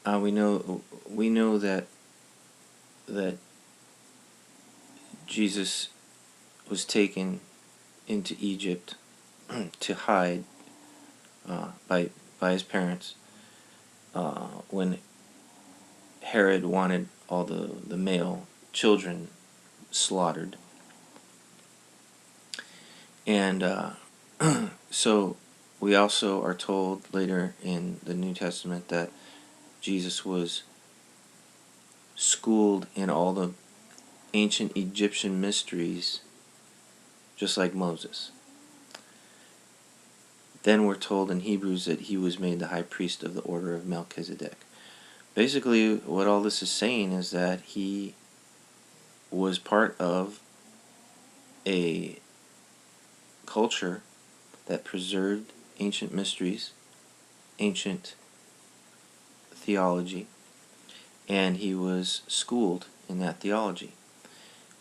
we know that Jesus was taken into Egypt to hide by his parents when Herod wanted all the male children slaughtered. And so we also are told later in the New Testament that Jesus was schooled in all the ancient Egyptian mysteries, just like Moses. Then we're told in Hebrews that he was made the high priest of the order of Melchizedek. Basically, what all this is saying is that he was part of a culture that preserved ancient mysteries, ancient theology, and he was schooled in that theology.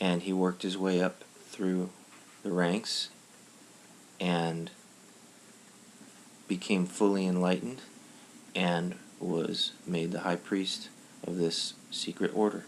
And he worked his way up through the ranks and became fully enlightened and was made the high priest of this secret order.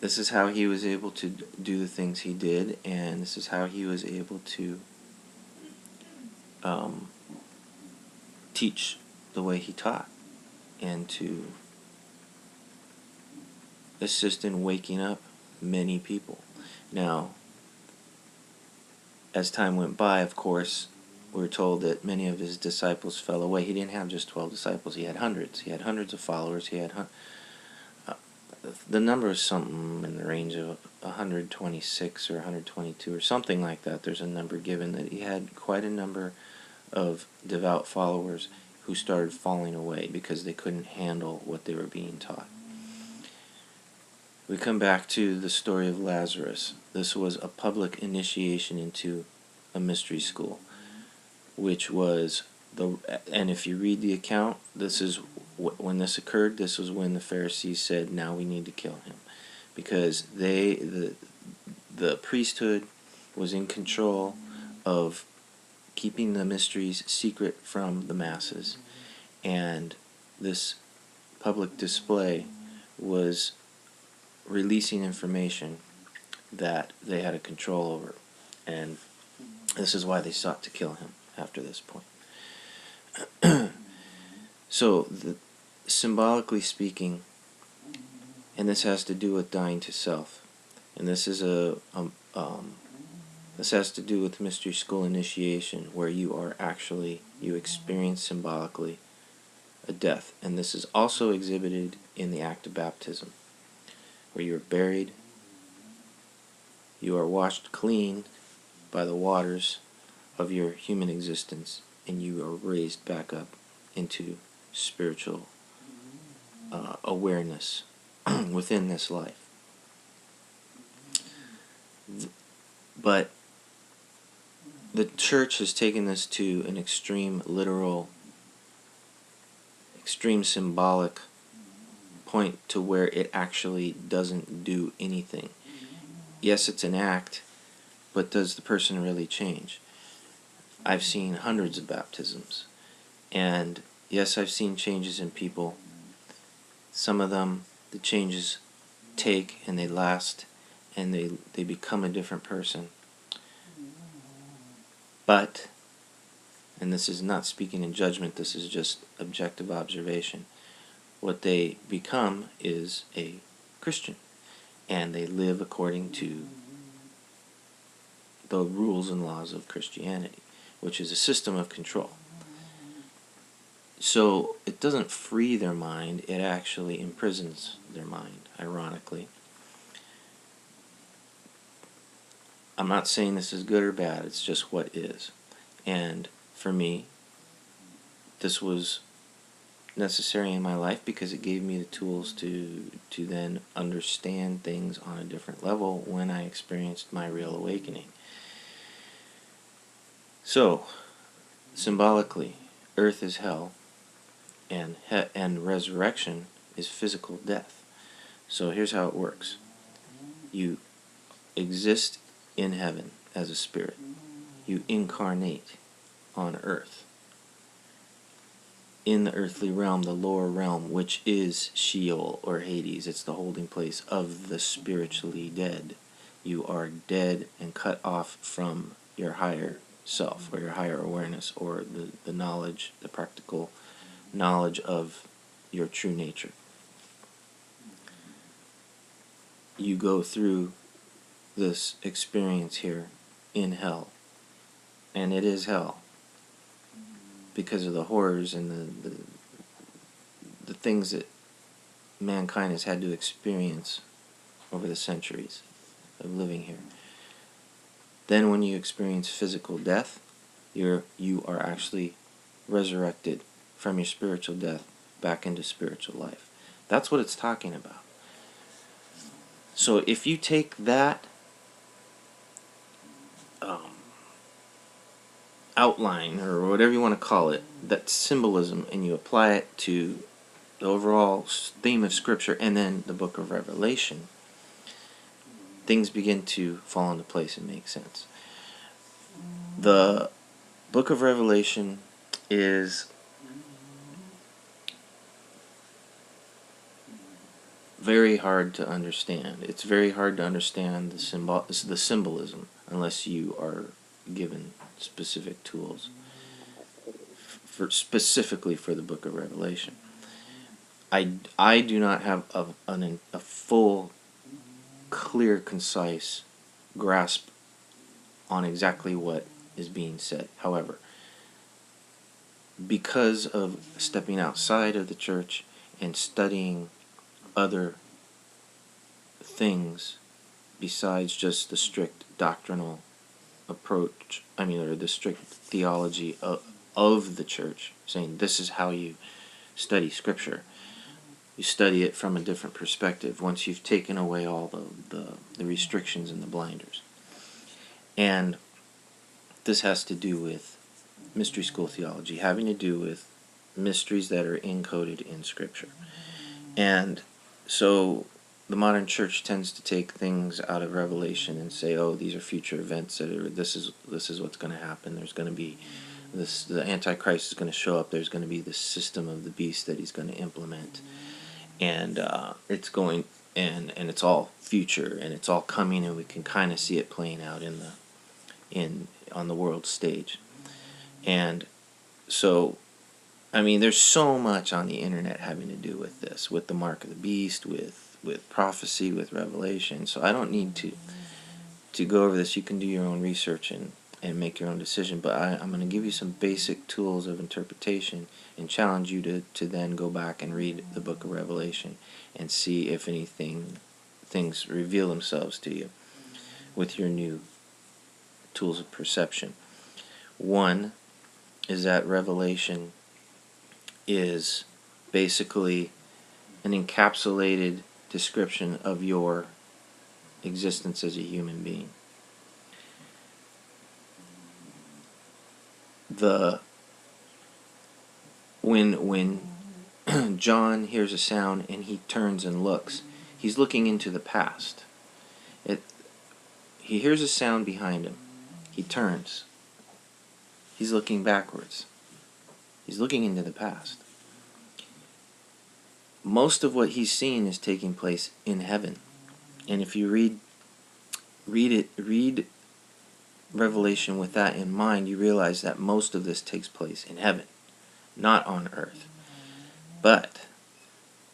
This is how he was able to do the things he did, and this is how he was able to teach the way he taught and to assist in waking up many people. Now, as time went by, of course, we're told that many of his disciples fell away. He didn't have just 12 disciples. He had hundreds. He had hundreds of followers. He had the number is something in the range of 126 or 122 or something like that. There's a number given that he had quite a number of devout followers who started falling away because they couldn't handle what they were being taught. We come back to the story of Lazarus. This was a public initiation into a mystery school, which was and if you read the account, this is when this occurred. This was when the Pharisees said, "Now we need to kill him," because the priesthood was in control of keeping the mysteries secret from the masses, and this public display was releasing information that they had a control over, and this is why they sought to kill him after this point. So, symbolically speaking, and this has to do with dying to self, and this is this has to do with mystery school initiation, where you experience symbolically a death, and this is also exhibited in the act of baptism, where you are buried, you are washed clean by the waters of your human existence, and you are raised back up into spiritual awareness within this life. But the church has taken this to an extreme literal, extreme symbolic point to where it actually doesn't do anything. Yes, it's an act, but does the person really change? I've seen hundreds of baptisms, and yes, I've seen changes in people. Some of them, the changes take and they last, and they become a different person. But, and this is not speaking in judgment, this is just objective observation, what they become is a Christian, and they live according to the rules and laws of Christianity, which is a system of control. So it doesn't free their mind, it actually imprisons their mind, ironically. I'm not saying this is good or bad, it's just what is. And for me, this was necessary in my life because it gave me the tools to then understand things on a different level when I experienced my real awakening. So, symbolically, earth is hell, and resurrection is physical death. So here's how it works. You exist in heaven as a spirit. You incarnate on earth. in the earthly realm, the lower realm, which is Sheol or Hades. It's the holding place of the spiritually dead. You are dead and cut off from your higher self or your higher awareness or the knowledge, the practical knowledge of your true nature. You go through this experience here in hell, and it is hell because of the horrors and the things that mankind has had to experience over the centuries of living here. Then when you experience physical death, you are actually resurrected from your spiritual death back into spiritual life. That's what it's talking about. So if you take that outline, or whatever you want to call it, that symbolism, and you apply it to the overall theme of Scripture and then the book of Revelation, things begin to fall into place and make sense. The book of Revelation is very hard to understand. It's very hard to understand the symbolism unless you are given specific tools specifically for the book of Revelation. I do not have a full, clear, concise grasp on exactly what is being said. However, because of stepping outside of the church and studying other things besides just the strict doctrinal approach, or the strict theology of the church, saying this is how you study Scripture. You study it from a different perspective once you've taken away all the restrictions and the blinders. And this has to do with mystery school theology, having to do with mysteries that are encoded in Scripture. And so the modern church tends to take things out of Revelation and say, oh, these are future events, this is what's going to happen. There's going to be this, the Antichrist is going to show up. There's going to be this system of the beast that he's going to implement, and it's going and it's all future, and it's all coming, and we can kind of see it playing out on the world stage. And so, there's so much on the internet having to do with this, with the mark of the beast, with prophecy, with Revelation. So I don't need to go over this. You can do your own research and make your own decision. But I'm going to give you some basic tools of interpretation and challenge you to then go back and read the book of Revelation and see if things reveal themselves to you with your new tools of perception. One is that Revelation is basically an encapsulated description of your existence as a human being. When John hears a sound and he turns and looks, he's looking into the past. He hears a sound behind him. He turns. He's looking backwards. He's looking into the past. Most of what he's seeing is taking place in heaven. And if you read Revelation with that in mind, you realize that most of this takes place in heaven, not on earth. But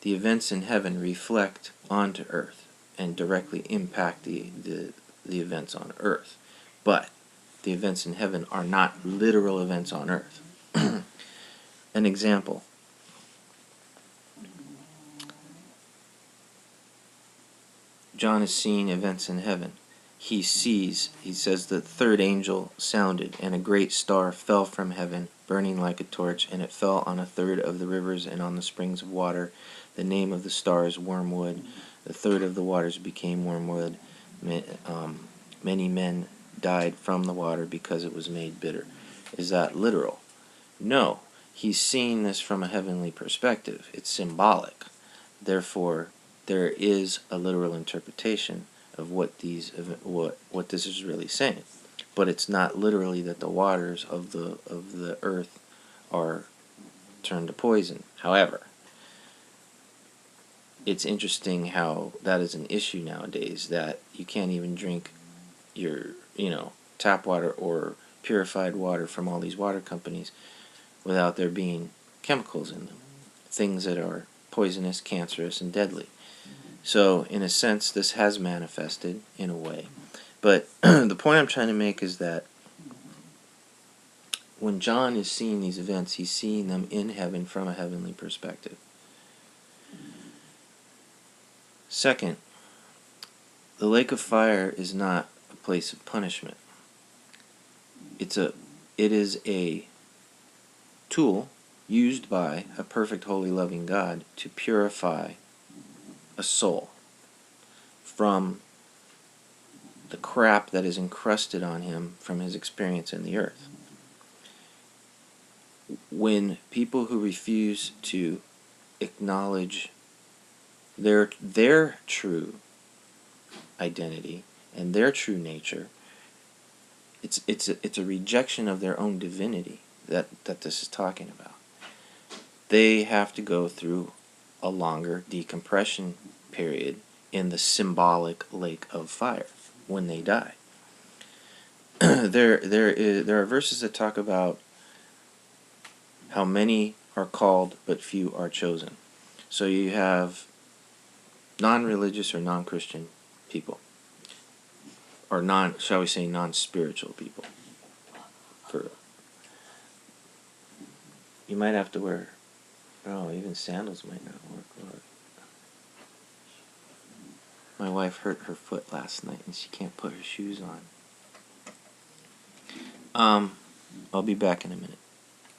the events in heaven reflect onto earth and directly impact the events on earth. But the events in heaven are not literal events on earth. An example. John is seeing events in heaven. He says, the third angel sounded, and a great star fell from heaven, burning like a torch, and it fell on a third of the rivers and on the springs of water. The name of the star is Wormwood. The third of the waters became wormwood. Many men died from the water because it was made bitter. Is that literal? No. He's seeing this from a heavenly perspective. It's symbolic. Therefore, there is a literal interpretation of what this is really saying. But it's not literally that the waters of the earth are turn to poison. However, it's interesting how that is an issue nowadays, that you can't even drink your, tap water or purified water from all these water companies without there being chemicals in them, things that are poisonous, cancerous, and deadly. So, in a sense, this has manifested in a way. But the point I'm trying to make is that when John is seeing these events, he's seeing them in heaven from a heavenly perspective. Second, the lake of fire is not a place of punishment. It is a tool used by a perfect, holy, loving God to purify a soul from the crap that is encrusted on him from his experience in the earth. When people who refuse to acknowledge their true identity and their true nature, it's a rejection of their own divinity that this is talking about. They have to go through a longer decompression period in the symbolic lake of fire when they die. There are verses that talk about how many are called but few are chosen. So you have non-religious or non-Christian people, or shall we say, non-spiritual people. You might have to wear, even sandals might not work. Lord. My wife hurt her foot last night and she can't put her shoes on. I'll be back in a minute.